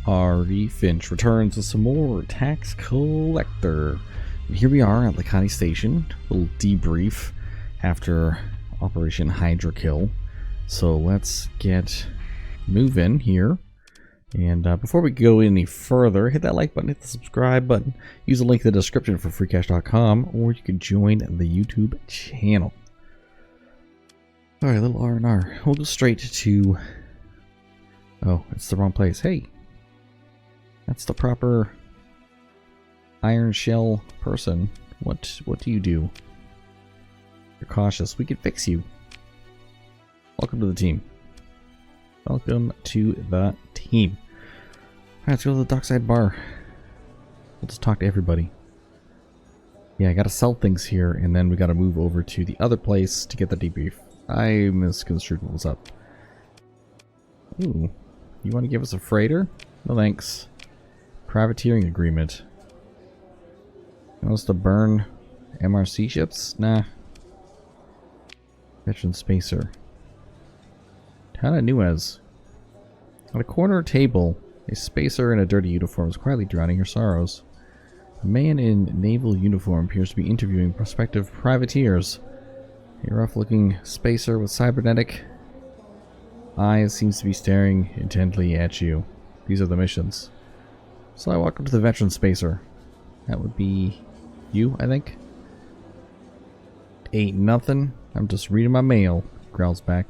Harvey Finch returns with some more tax collector. And here we are at the Colony Station. A little debrief after Operation Hydra Kill. So let's get moving here. And before we go any further, hit that like button, hit the subscribe button, use the link in the description for freecash.com, or you can join the YouTube channel. Alright, a little R&R. We'll go straight to... Oh, it's the wrong place. Hey! That's the proper iron shell person. What do you do? You're cautious. We can fix you. Welcome to the team. Welcome to the team. Alright, let's go to the dockside bar. We'll just talk to everybody. Yeah, I gotta sell things here, and then we gotta move over to the other place to get the debrief. I misconstrued what was up. Ooh. You want to give us a freighter? No thanks. Privateering agreement. You want us to burn MRC ships? Nah. Veteran spacer. Tana Nuez. On a corner table, a spacer in a dirty uniform is quietly drowning her sorrows. A man in naval uniform appears to be interviewing prospective privateers. A rough-looking spacer with cybernetic eyes seems to be staring intently at you. These are the missions. So I walk up to the veteran spacer. That would be you, I think. Ain't nothing. I'm just reading my mail, growls back.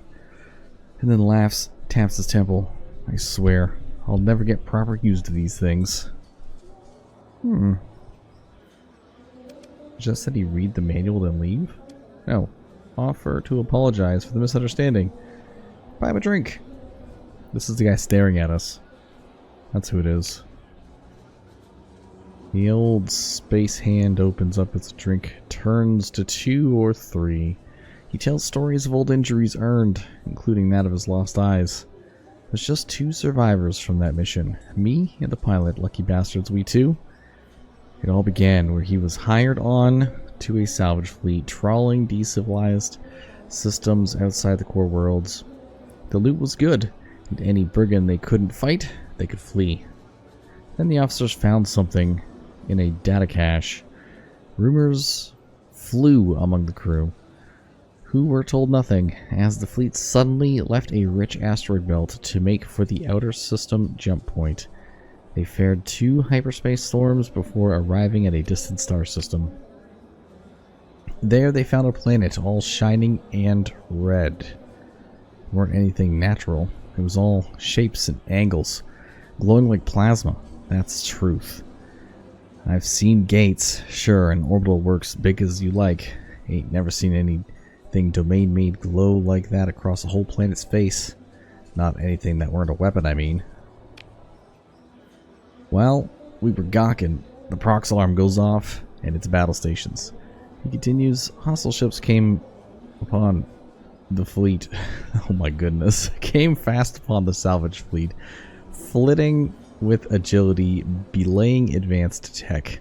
And then laughs, taps his temple. I swear, I'll never get proper use to these things. Just said he read the manual then leave? No. Offer to apologize for the misunderstanding. Buy him a drink. This is the guy staring at us. That's who it is. The old space hand opens up its drink, turns to 2 or 3. He tells stories of old injuries earned, including that of his lost eyes. There's just 2 survivors from that mission. Me and the pilot, lucky bastards we two. It all began where he was hired on to a salvage fleet, trawling decivilized systems outside the core worlds. The loot was good, and any brigand they couldn't fight, they could flee. Then the officers found something in a data cache. Rumors flew among the crew, who were told nothing, as the fleet suddenly left a rich asteroid belt to make for the outer system jump point. They fared 2 hyperspace storms before arriving at a distant star system. There they found a planet all shining and red. It weren't anything natural. It was all shapes and angles, glowing like plasma. That's truth. I've seen gates, sure, and orbital works big as you like. Ain't never seen anything domain made glow like that across a whole planet's face. Not anything that weren't a weapon, I mean. Well, we were gawking. The prox alarm goes off, and it's battle stations. He continues, hostile ships came upon the fleet. Oh my goodness. Came fast upon the salvage fleet, flitting with agility, belaying advanced tech.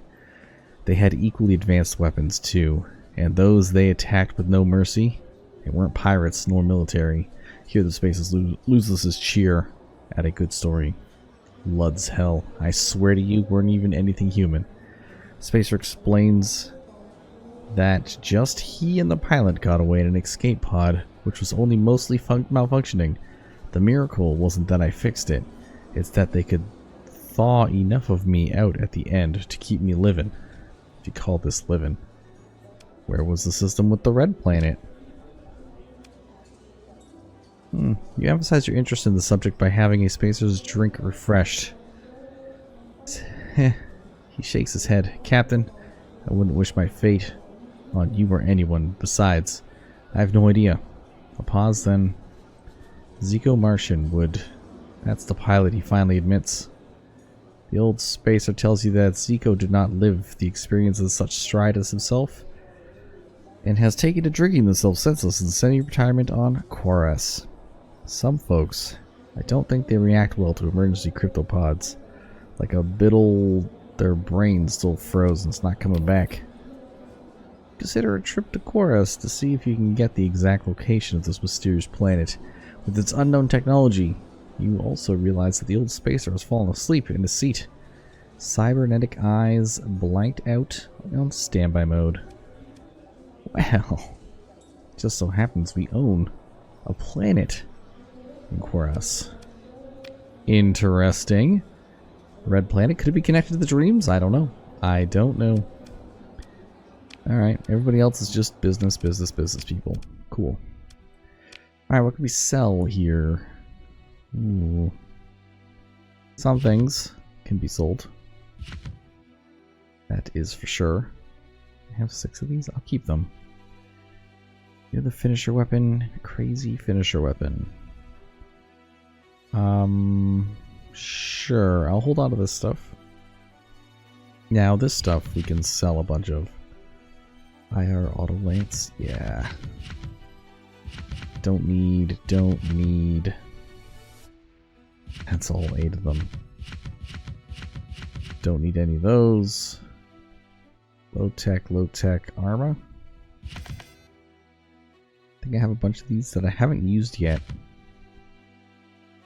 They had equally advanced weapons too, and those they attacked with no mercy. They weren't pirates nor military. Here the spaces loses his cheer at a good story. Lud's hell. I swear to you, weren't even anything human. Spacer explains that just he and the pilot got away in an escape pod, which was only mostly malfunctioning. The miracle wasn't that I fixed it, it's that they could thaw enough of me out at the end to keep me living. If you call this living. Where was the system with the red planet? You emphasize your interest in the subject by having a spacer's drink refreshed. He shakes his head. Captain, I wouldn't wish my fate on you or anyone. Besides, I have no idea. A pause, then. Zico Martian would. That's the pilot, he finally admits. The old spacer tells you that Zico did not live the experience of such stride as himself, and has taken to drinking themselves senseless in semi-retirement on Quares. Some folks, I don't think they react well to emergency cryptopods. Like a biddle, their brain's still frozen, it's not coming back. Consider a trip to Quares to see if you can get the exact location of this mysterious planet. With its unknown technology, You also realize that the old spacer has fallen asleep in his seat. Cybernetic eyes blanked out on standby mode. Well, just so happens we own a planet in Quoras. Interesting. Red planet, could it be connected to the dreams? I don't know. I don't know. Alright, everybody else is just business people. Cool. Alright, what can we sell here? Ooh. Some things can be sold. That is for sure. I have 6 of these. I'll keep them. You're the finisher weapon. Crazy finisher weapon. Sure. I'll hold on to this stuff. Now, this stuff we can sell a bunch of. IR auto lance. Yeah. Don't need. That's all 8 of them. Don't need any of those. Low tech armor. I think I have a bunch of these that I haven't used yet.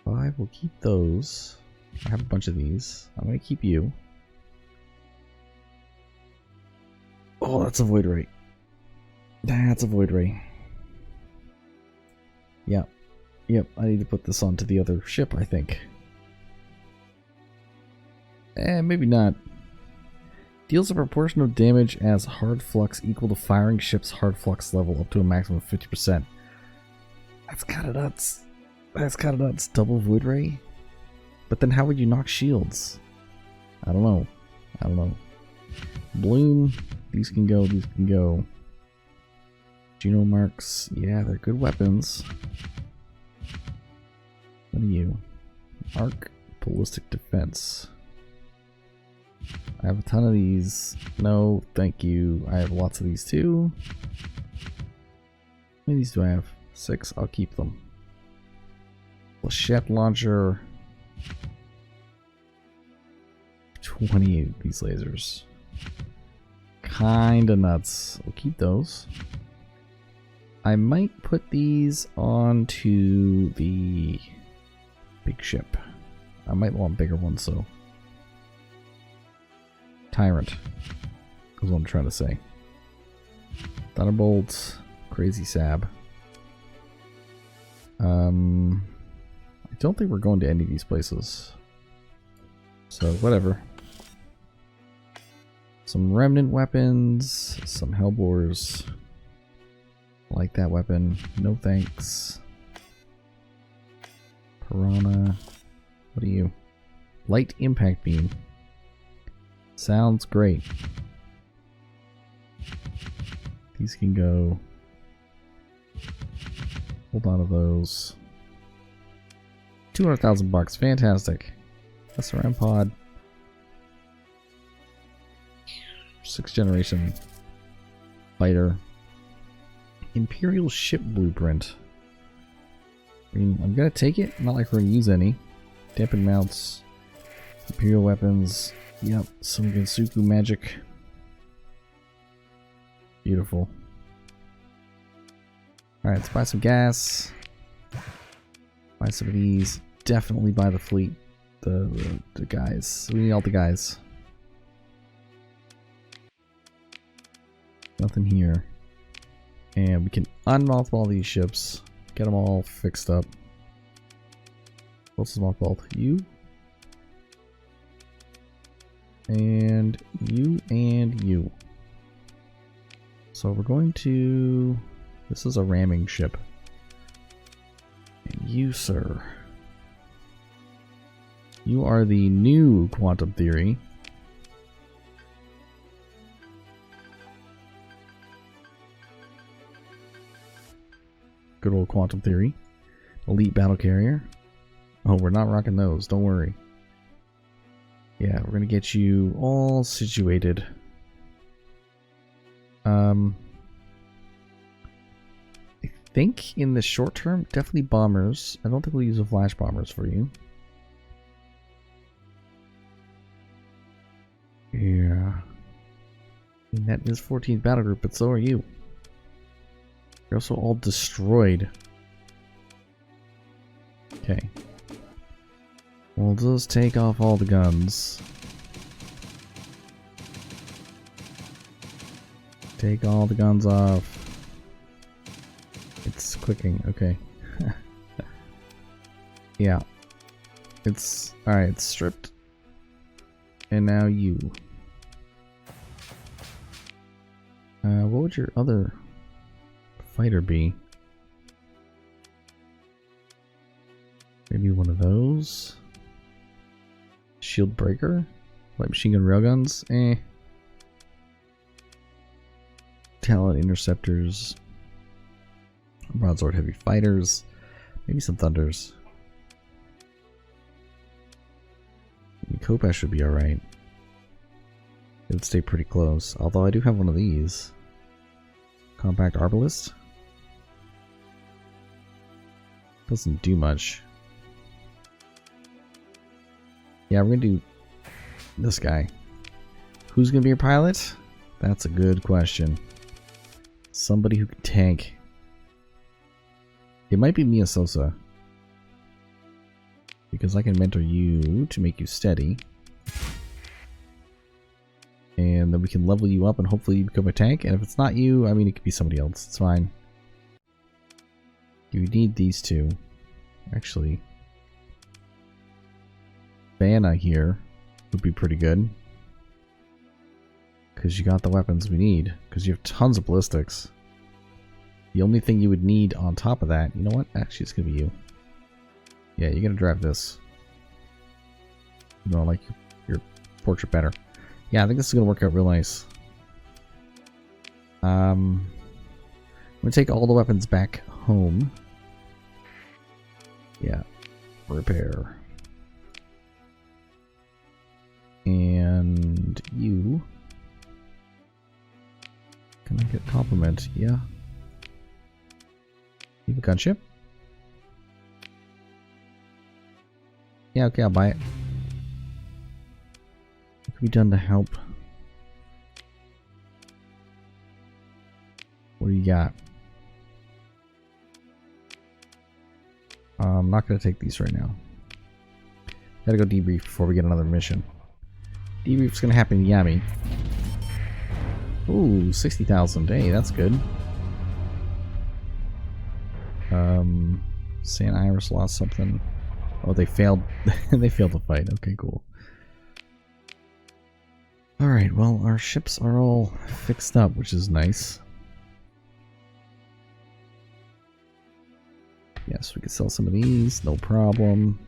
5, we'll keep those. I have a bunch of these. I'm going to keep you. Oh, that's a void ray. That's a void ray. Yep. Yep, I need to put this onto the other ship, I think. Maybe not. Deals a proportion of damage as hard flux equal to firing ship's hard flux level up to a maximum of 50%. That's kinda nuts. That's kinda nuts. Double void ray? But then how would you knock shields? I don't know. Bloom. These can go, Geno marks. Yeah, they're good weapons. What are you? Arc ballistic defense. I have a ton of these. No, thank you. I have lots of these too. How many of these do I have? 6. I'll keep them. Flechette launcher. 28 of these lasers. Kinda nuts. We'll keep those. I might put these onto the big ship. I might want bigger ones, so. Tyrant is what I'm trying to say. Thunderbolt, Crazy Sab. I don't think we're going to any of these places. So, whatever. Some remnant weapons, some Hellbores. Like that weapon. No thanks. Piranha. What are you? Light impact beam. Sounds great. These can go. Hold on to those. 200,000 bucks. Fantastic. SRM pod. 6th generation fighter. Imperial ship blueprint. I mean, I'm gonna take it. Not like we're gonna use any. Dampen mounts. Imperial weapons. Yep, some Gensoukyou magic. Beautiful. Alright, let's buy some gas. Buy some of these. Definitely buy the fleet. The guys. We need all the guys. Nothing here. And we can unmothball these ships. Get them all fixed up. What's mothballed? You. And you. So we're going to... This is a ramming ship. And you, sir. You are the new quantum theory. Good old quantum theory. Elite battle carrier. Oh, we're not rocking those. Don't worry. Yeah, we're gonna get you all situated. I think in the short term, definitely bombers. I don't think we'll use the flash bombers for you. Yeah. I mean, that is 14th battle group, but so are you. You're also all destroyed. Okay. I'll just take off all the guns. Take all the guns off. It's clicking, okay. Yeah. It's alright, it's stripped. And now you. What would your other fighter be? Maybe one of those? Shield breaker? Light machine gun railguns? Eh. Talon interceptors. Broadsword heavy fighters. Maybe some thunders. Kopesh should be alright. It would stay pretty close. Although I do have one of these. Compact Arbalist. Doesn't do much. Yeah, we're gonna do this guy. Who's gonna be your pilot? That's a good question. Somebody who can tank. It might be Mia Sosa. Because I can mentor you to make you steady. And then we can level you up and hopefully you become a tank. And if it's not you, I mean, it could be somebody else. It's fine. You need these two. Actually, Vanna here would be pretty good. Because you got the weapons we need. Because you have tons of ballistics. The only thing you would need on top of that, you know what? Actually, it's going to be you. Yeah, you're going to drive this. You know, I like your portrait better. Yeah, I think this is going to work out real nice. I'm going to take all the weapons back home. Yeah. Repair. And you. Can I get a compliment? Yeah. You have a gunship? Yeah, okay, I'll buy it. What can be done to help? What do you got? I'm not going to take these right now. Gotta go debrief before we get another mission. Debrief's going to happen in Yami. Ooh, 60,000. Hey, that's good. San Iris lost something. Oh, they failed. They failed to fight. Okay, cool. Alright, well, our ships are all fixed up, which is nice. Yes, we could sell some of these, no problem.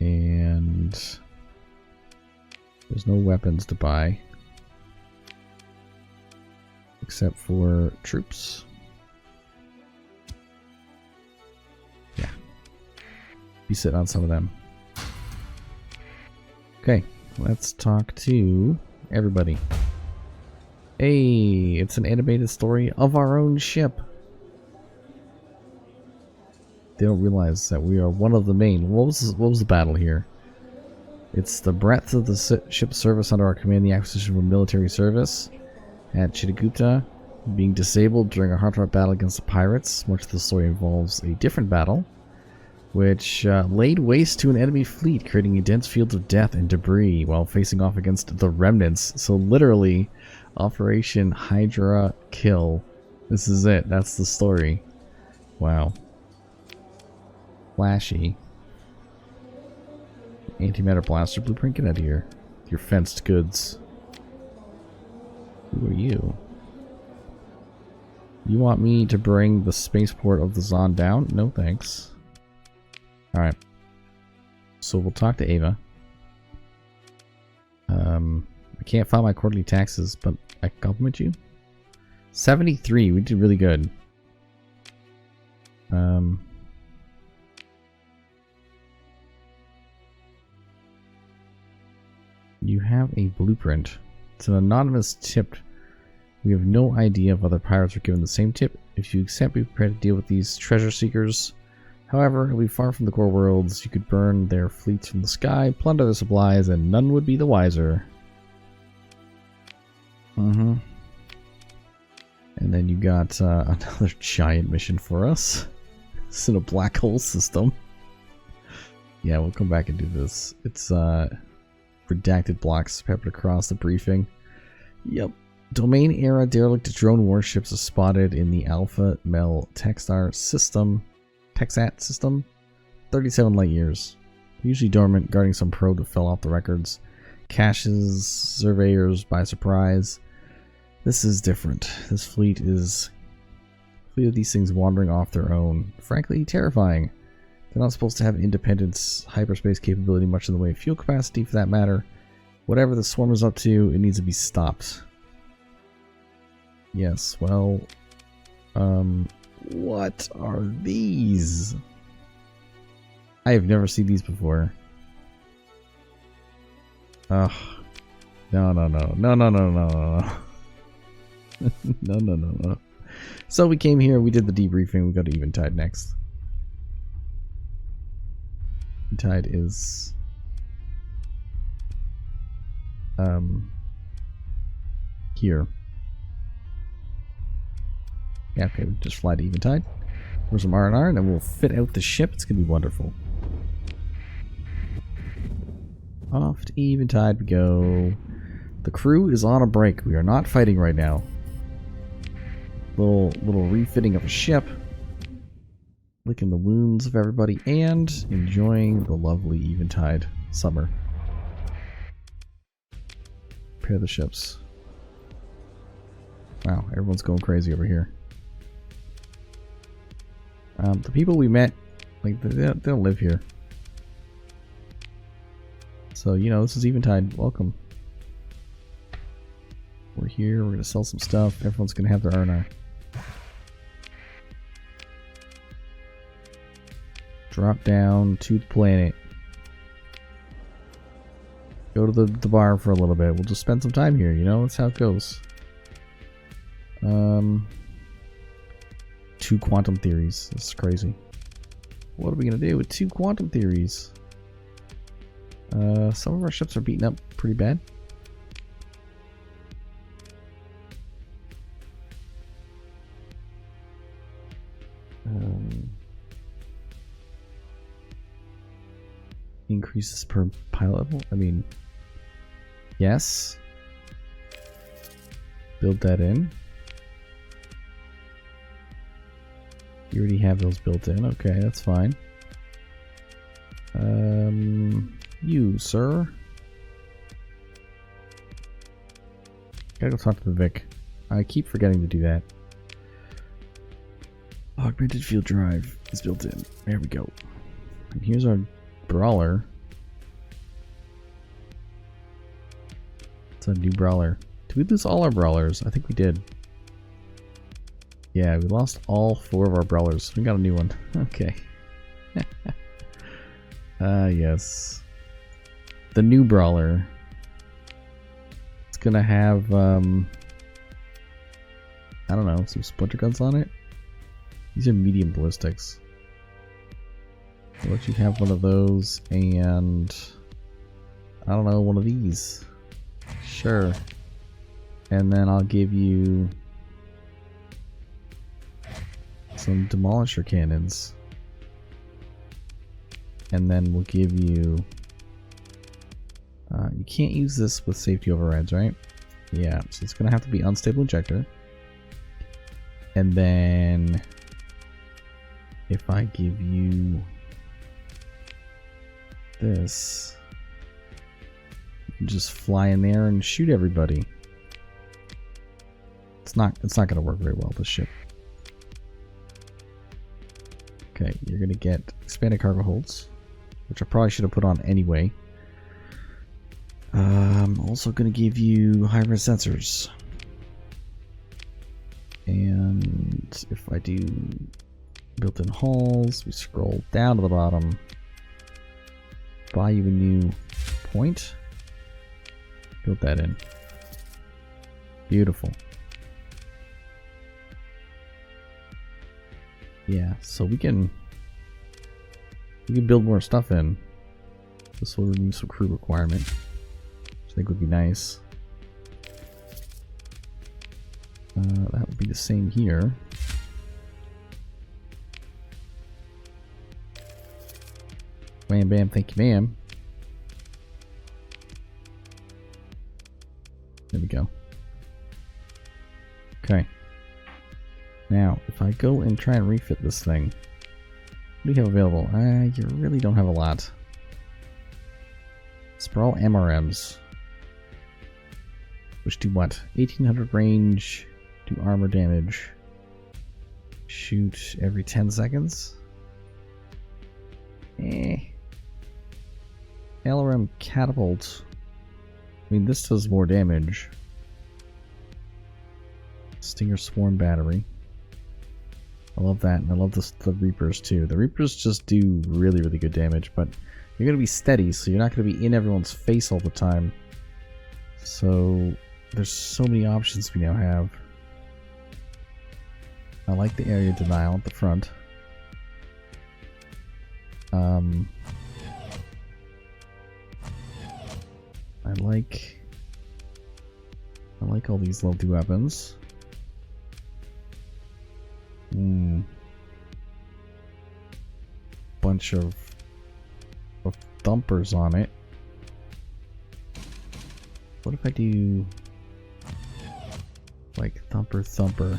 And there's no weapons to buy. Except for troops. Yeah. Be sitting on some of them. Okay, let's talk to everybody. Hey, it's an animated story of our own ship. They don't realize that we are one of the main. What was the battle here? It's the breadth of the ship's service under our command, the acquisition of military service at Chittagupta, being disabled during a heart-to-heart battle against the pirates. Much of the story involves a different battle, which laid waste to an enemy fleet, creating a dense field of death and debris while facing off against the remnants. So literally, Operation Hydra Kill. This is it. That's the story. Wow. Flashy. Antimatter blaster blueprint. Get out of here. Your fenced goods. Who are you? You want me to bring the spaceport of the Zon down? No thanks. Alright. So we'll talk to Ava. I can't file my quarterly taxes, but I can compliment you. 73. We did really good. You have a blueprint. It's an anonymous tip. We have no idea if other pirates are given the same tip. If you accept, be prepared to deal with these treasure seekers. However, it'll be far from the core worlds. You could burn their fleets from the sky, plunder their supplies, and none would be the wiser. And then you got another giant mission for us. It's in a black hole system. Yeah, we'll come back and do this. It's redacted blocks peppered across the briefing. Yep. Domain era derelict drone warships are spotted in the Alpha Mel Texar system. Texat system. 37 light years. Usually dormant, guarding some probe that fell off the records. Caches surveyors by surprise. This is different. This fleet is of these things wandering off their own. Frankly, terrifying. They're not supposed to have independence, hyperspace capability, much in the way of fuel capacity for that matter. Whatever the swarm is up to, it needs to be stopped. Yes, well, what are these? I have never seen these before. Ugh. No. No. So we came here, we did the debriefing, we go to Eventide next. Eventide is here. Yeah, okay, we just fly to Eventide. There's some R&R, and then we'll fit out the ship. It's gonna be wonderful. Off to Eventide we go. The crew is on a break. We are not fighting right now. Little refitting of a ship. Licking the wounds of everybody and enjoying the lovely Eventide summer. Repair the ships. Wow, everyone's going crazy over here. The people we met, like, they don't live here. So, you know, this is Eventide. Welcome. We're here. We're going to sell some stuff. Everyone's going to have their R&R. Drop down to the planet. Go to the bar for a little bit. We'll just spend some time here, you know? That's how it goes. 2 quantum theories. This is crazy. What are we going to do with 2 quantum theories? Some of our ships are beaten up pretty bad. Increases per pilot level? I mean, yes. Build that in. You already have those built in. Okay, that's fine. You, sir. Gotta go talk to the Vic. I keep forgetting to do that. Augmented field drive is built in. There we go. And here's our brawler. It's a new brawler. Did we lose all our brawlers? I think we did. Yeah, we lost all 4 of our brawlers. We got a new one. Okay. Yes. The new brawler. It's gonna have, I don't know, some splinter guns on it. These are medium ballistics. I'll let you have one of those and, I don't know, one of these. Sure. And then I'll give you some demolisher cannons. And then we'll give you... you can't use this with safety overrides, right? Yeah, so it's going to have to be unstable injector. And then... if I give you... this... you can just fly in there and shoot everybody. It's not going to work very well, this ship. Okay, you're going to get expanded cargo holds, which I probably should have put on anyway. I'm also going to give you high-res sensors. And if I do built-in halls, we scroll down to the bottom. Buy you a new point. Build that in. Beautiful. Yeah, so we can build more stuff in. This will remove some crew requirement, which I think would be nice. That would be the same here. Wham bam, thank you ma'am. There we go. Okay. Now, if I go and try and refit this thing, what do you have available? You really don't have a lot. Sprawl MRMs. Which do what? 1800 range, do armor damage. Shoot every 10 seconds. LRM catapult. I mean, this does more damage. Stinger Swarm battery. I love that, and I love the Reapers too. The Reapers just do really, really good damage, but you're going to be steady, so you're not going to be in everyone's face all the time. So there's so many options we now have. I like the area denial at the front. I like all these level 2 weapons. Bunch of thumpers on it. What if I do like thumper thumper?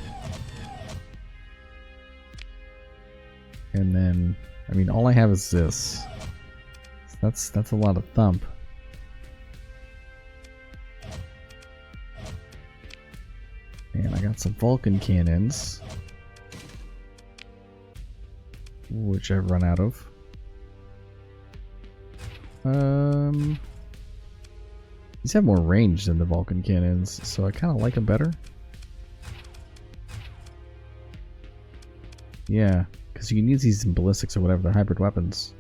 And then, I mean, all I have is this. That's a lot of thump. And I got some Vulcan cannons, which I've run out of. These have more range than the Vulcan cannons, so I kind of like them better. Yeah, because you can use these in ballistics or whatever, they're hybrid weapons.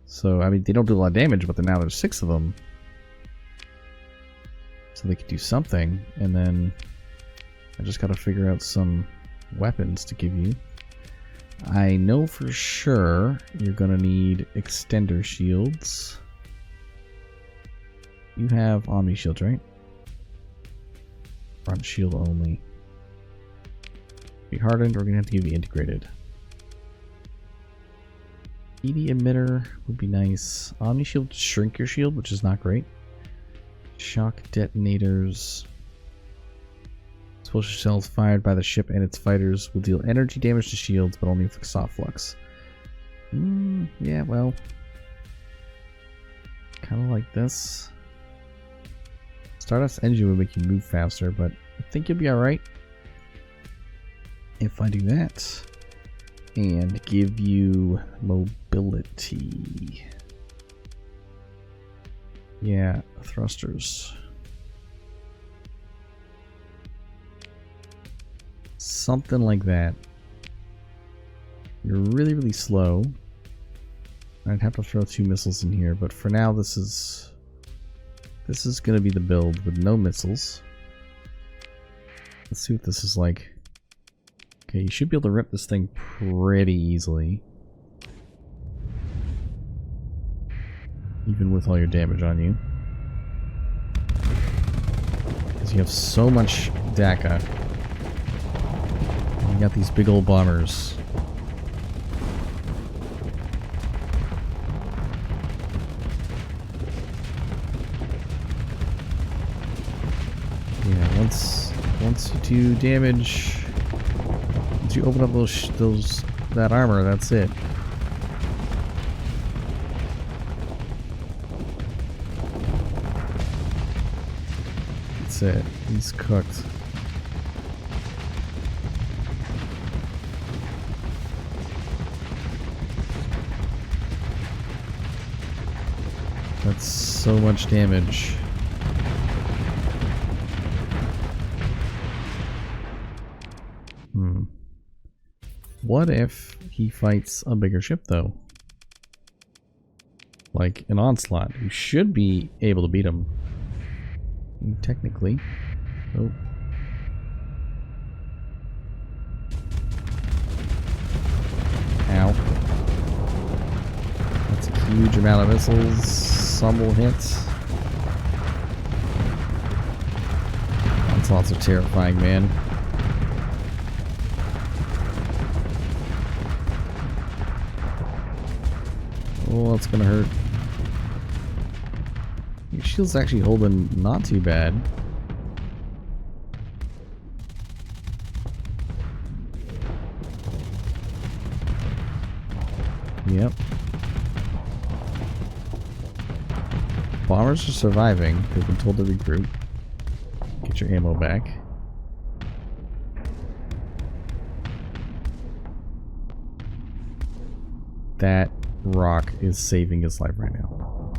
So, I mean, they don't do a lot of damage, but now there's 6 of them. So they could do something, and then I just gotta figure out some weapons to give you. I know for sure you're gonna need extender shields. You have Omni shields, right? Front shield only. Be hardened, we're gonna have to give you integrated. ED emitter would be nice. Omni shield shrink your shield, which is not great. Shock detonators. Explosive shells fired by the ship and its fighters will deal energy damage to shields, but only with soft flux. Yeah, well, kind of like this. Stardust engine would make you move faster, but I think you'll be alright if I do that. And give you mobility. Yeah, thrusters. Something like that. You're really, really slow. I'd have to throw 2 missiles in here, but for now this is going to be the build with no missiles. Let's see what this is like. Okay, you should be able to rip this thing pretty easily. Even with all your damage on you. Because you have so much DACA. And you got these big old bombers. Yeah, once you do damage, once you open up that armor, that's it. That's it. He's cooked. That's so much damage. What if he fights a bigger ship, though? Like an Onslaught. You should be able to beat him. Technically. Oh. Ow. That's a huge amount of missiles. Some will hit. Onslaughts are terrifying, man. Oh, that's gonna hurt. Your shield's actually holding not too bad. Yep. Bombers are surviving. They've been told to regroup. Get your ammo back. That rock is saving his life right now.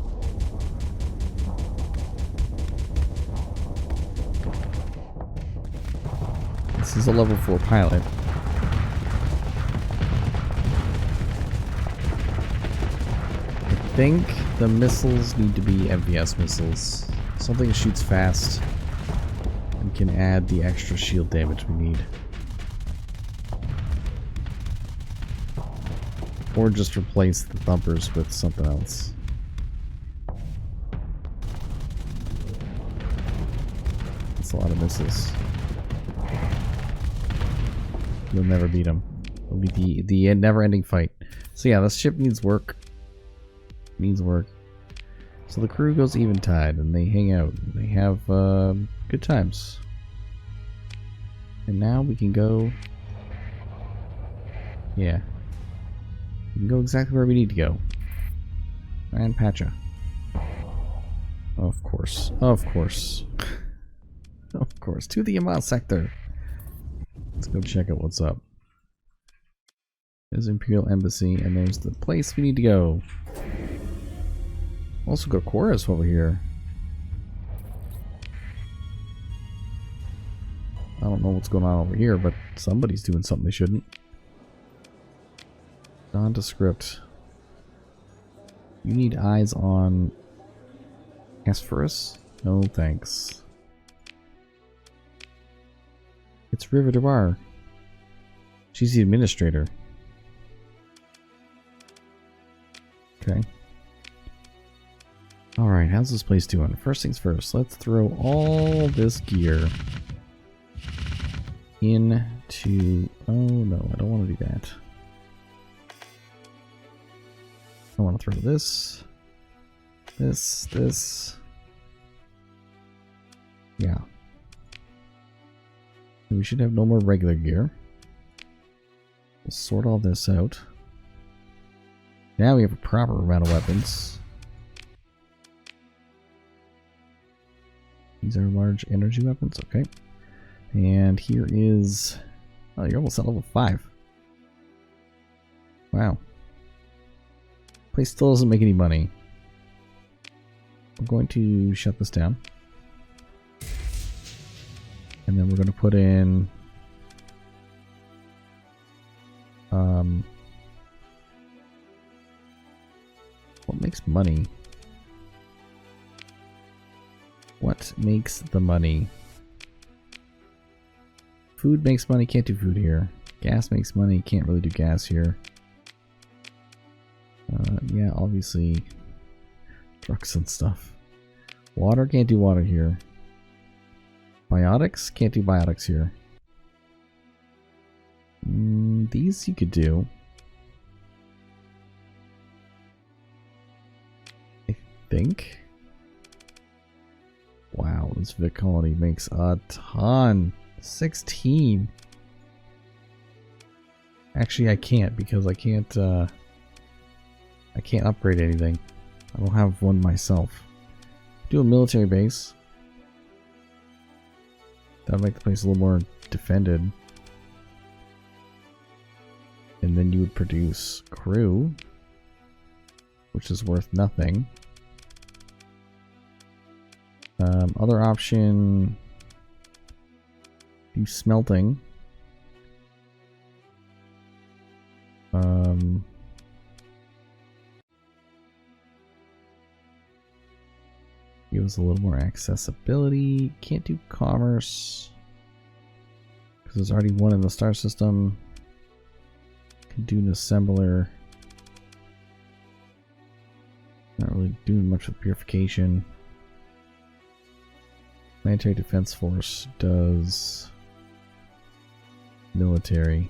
This is a level 4 pilot. I think the missiles need to be MVS missiles. Something that shoots fast and can add the extra shield damage we need. Or just replace the thumpers with something else. That's a lot of missiles. You'll never beat them. It'll be the never-ending fight. So yeah, this ship needs work. Needs work. So the crew goes eventide and they hang out. And they have good times. And now we can go. Yeah. We can go exactly where we need to go. And Pacha. Of course. Of course. Of course. To the Yamal sector. Let's go check out what's up. There's Imperial Embassy, and there's the place we need to go. Also got Chorus over here. I don't know what's going on over here, but somebody's doing something they shouldn't. Nondescript. You need eyes on Phosphorus? No thanks. It's River Debar. She's the administrator. Okay. Alright, how's this place doing? First things first, let's throw all this gear into... Oh no, I don't want to do that. I want to throw this. This. Yeah. We should have no more regular gear. We'll sort all this out. Now we have a proper amount of weapons. These are large energy weapons, okay. And here is... Oh, you're almost at level 5. Wow. Place still doesn't make any money. I'm going to shut this down. And then we're going to put in... what makes money? What makes the money? Food makes money, can't do food here. Gas makes money, can't really do gas here. Yeah, obviously trucks and stuff. Water, can't do water here. Biotics, can't do biotics here. These you could do. I think. Wow, this Vic colony makes a ton. 16. Actually, I can't because I can't upgrade anything. I don't have one myself. Do a military base. That'll make the place a little more defended. And then you would produce crew, which is worth nothing. Other option, do smelting. Give us a little more accessibility. Can't do commerce because there's already one in the star system. Can do an assembler. Not really doing much with purification. Planetary Defense Force does military.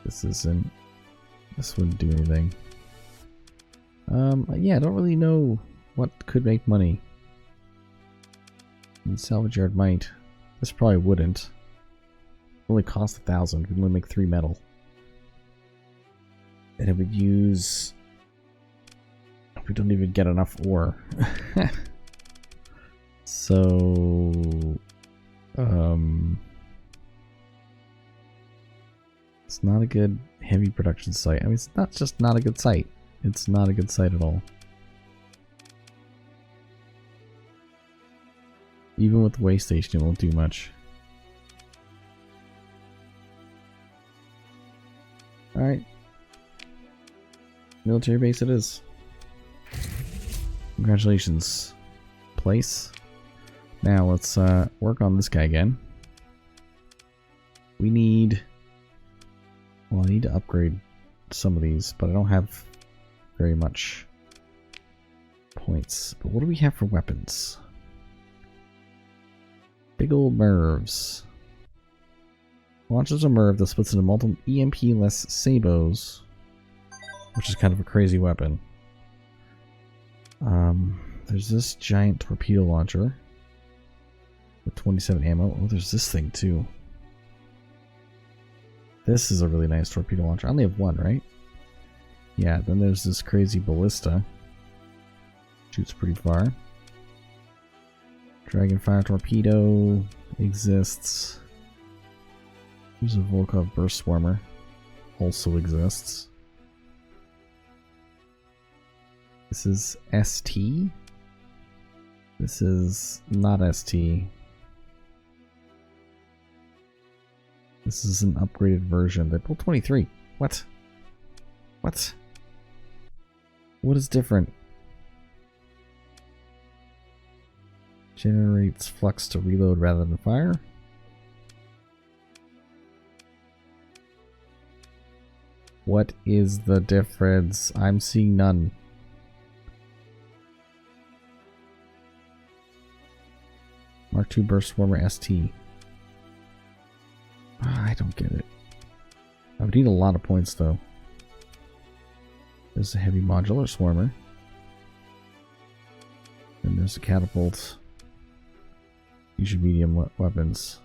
This isn't. This wouldn't do anything. Yeah, I don't really know what could make money. And salvage yard might. This probably wouldn't. It only cost 1,000. We can only make 3 metal. And it would use. We don't even get enough ore. So. It's not a good heavy production site. I mean, it's not just not a good site. It's not a good site at all. Even with the way station, it won't do much. Alright. Military base it is. Congratulations. Place. Now let's work on this guy again. We need... Well, I need to upgrade some of these, but I don't have very much points. But what do we have for weapons? Big old Mervs. Launches a Merv that splits into multiple EMP-less Sabos, which is kind of a crazy weapon. There's this giant torpedo launcher with 27 ammo. Oh, there's this thing too. This is a really nice torpedo launcher. I only have one, right? Yeah, then there's this crazy ballista. Shoots pretty far. Dragonfire torpedo exists. Here's a Volkov burst swarmer. Also exists. This is ST. This is not ST. This is an upgraded version. They pulled 23. What? What? What is different? Generates flux to reload rather than fire. What is the difference? I'm seeing none. Mark II Burst Swarmer ST. I don't get it. I would need a lot of points though. There's a heavy modular swarmer. And there's a catapult. Use your medium weapons.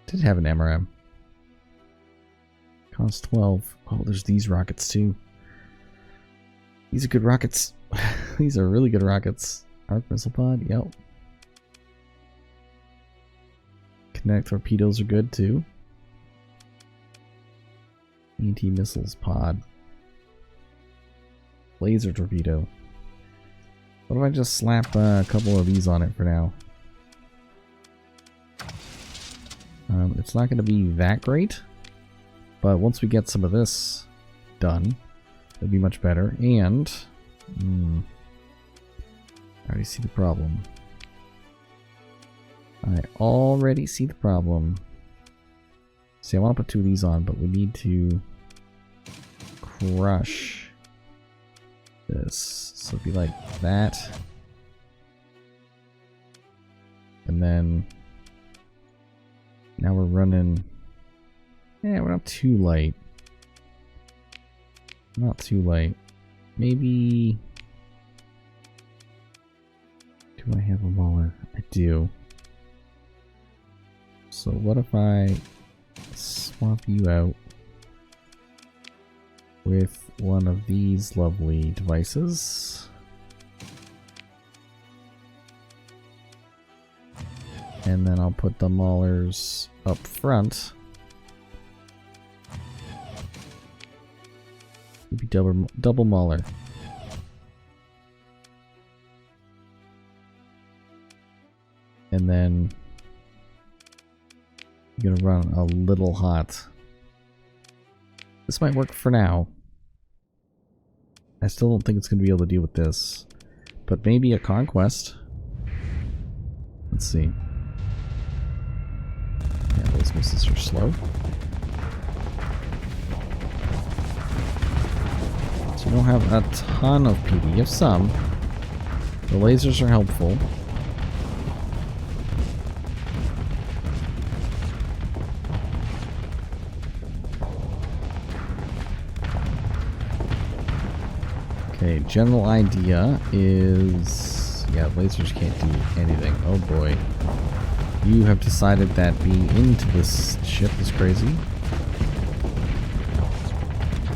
Did have an MRM. Cost 12. Oh, there's these rockets too. These are good rockets. These are really good rockets. Arc missile pod, yep. Kinetic torpedoes are good too. ET missiles pod. Laser torpedo. What if I just slap a couple of these on it for now? It's not going to be that great, but once we get some of this done, it'll be much better. And I already see the problem. I already see the problem. See, I want to put 2 of these on, but we need to crush this. So it'd be like that. And then now we're running. Yeah, we're not too light. Not too light. Maybe. Do I have a mauler? I do. So what if I swap you out with one of these lovely devices? And then I'll put the maulers up front. Maybe double mauler. And then I'm gonna run a little hot. This might work for now. I still don't think it's gonna be able to deal with this, but maybe a conquest. Let's see. Yeah, those missiles are slow. So you don't have a ton of PD. You have some. The lasers are helpful. Okay, general idea is... yeah, lasers can't do anything. Oh boy. You have decided that being into this ship is crazy.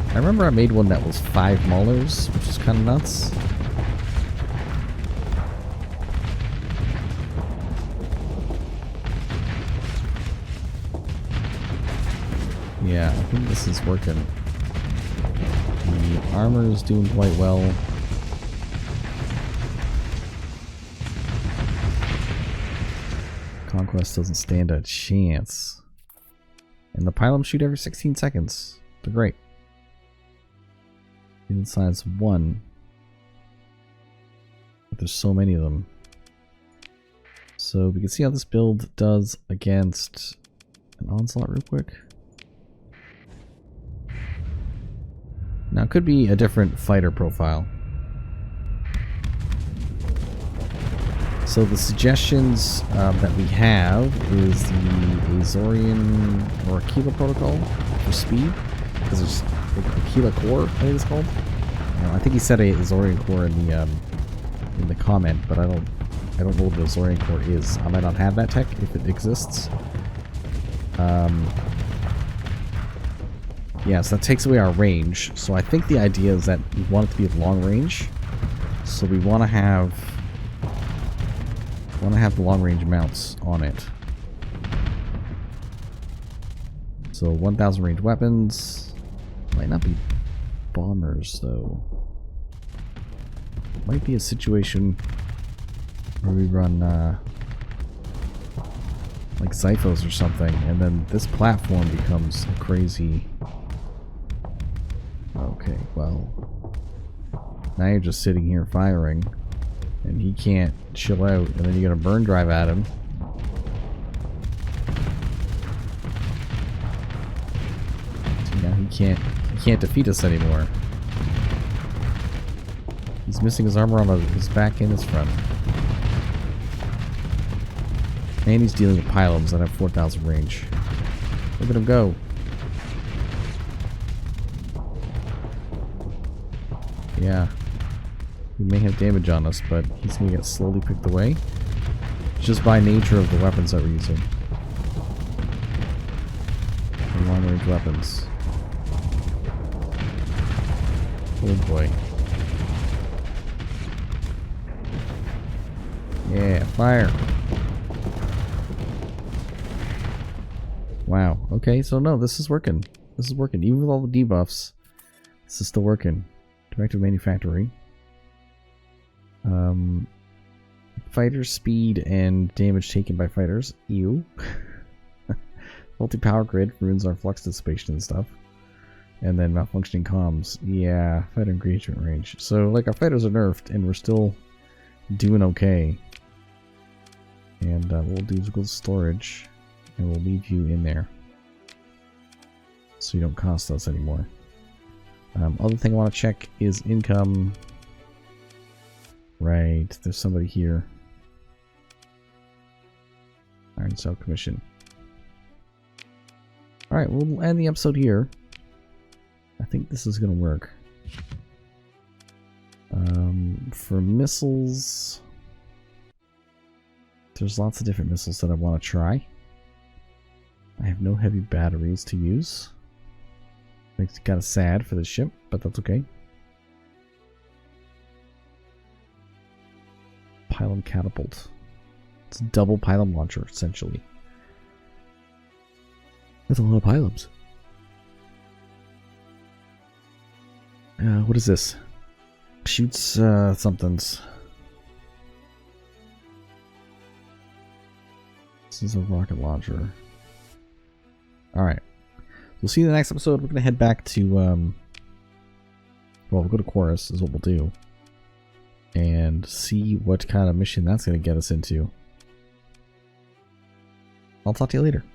I remember I made one that was 5 Maulers, which is kind of nuts. Yeah, I think this is working. The armor is doing quite well. Conquest doesn't stand a chance. And the pylons shoot every 16 seconds. They're great. Unit size 1. But there's so many of them. So we can see how this build does against an onslaught real quick. Now it could be a different fighter profile. So the suggestions that we have is the Azorian or Aquila protocol for speed, because there's Aquila core, I think it's called. I think he said a Azorian core in the comment, but I don't know what the Azorian core is. I might not have that tech if it exists. Yeah, so that takes away our range. So I think the idea is that we want it to be long range. So we want to have the long range mounts on it. So 1,000 range weapons. Might not be bombers though. Might be a situation where we run like Xiphos or something, and then this platform becomes a crazy. Okay, well, now you're just sitting here firing, and he can't chill out, and then you're gonna burn drive at him. So now he can't defeat us anymore. He's missing his armor on his back and his front. And he's dealing with pylons that have 4,000 range. Look at him go. Yeah. He may have damage on us, but he's going to get slowly picked away. Just by nature of the weapons that we're using. The long range weapons. Oh boy. Yeah, fire. Wow. Okay, so no, this is working. This is working. Even with all the debuffs, this is still working. Directive manufacturing. Fighter speed and damage taken by fighters. Ew. Multi-power grid ruins our flux dissipation and stuff. And then malfunctioning comms. Yeah, fighter engagement range. So, like, our fighters are nerfed, and we're still doing okay. And what we'll do is go to storage, and we'll leave you in there. So you don't cost us anymore. Other thing I want to check is income. Right, there's somebody here. Iron Cell Commission. Alright, we'll end the episode here. I think this is going to work. For missiles, there's lots of different missiles that I want to try. I have no heavy batteries to use. Makes it kind of sad for the ship, but that's okay. Pylon catapult. It's a double pylon launcher, essentially. That's a lot of pylons. What is this? Shoots somethings. This is a rocket launcher. Alright. We'll see you in the next episode. We're going to head back to, well, we'll go to Chorus is what we'll do. And see what kind of mission that's going to get us into. I'll talk to you later.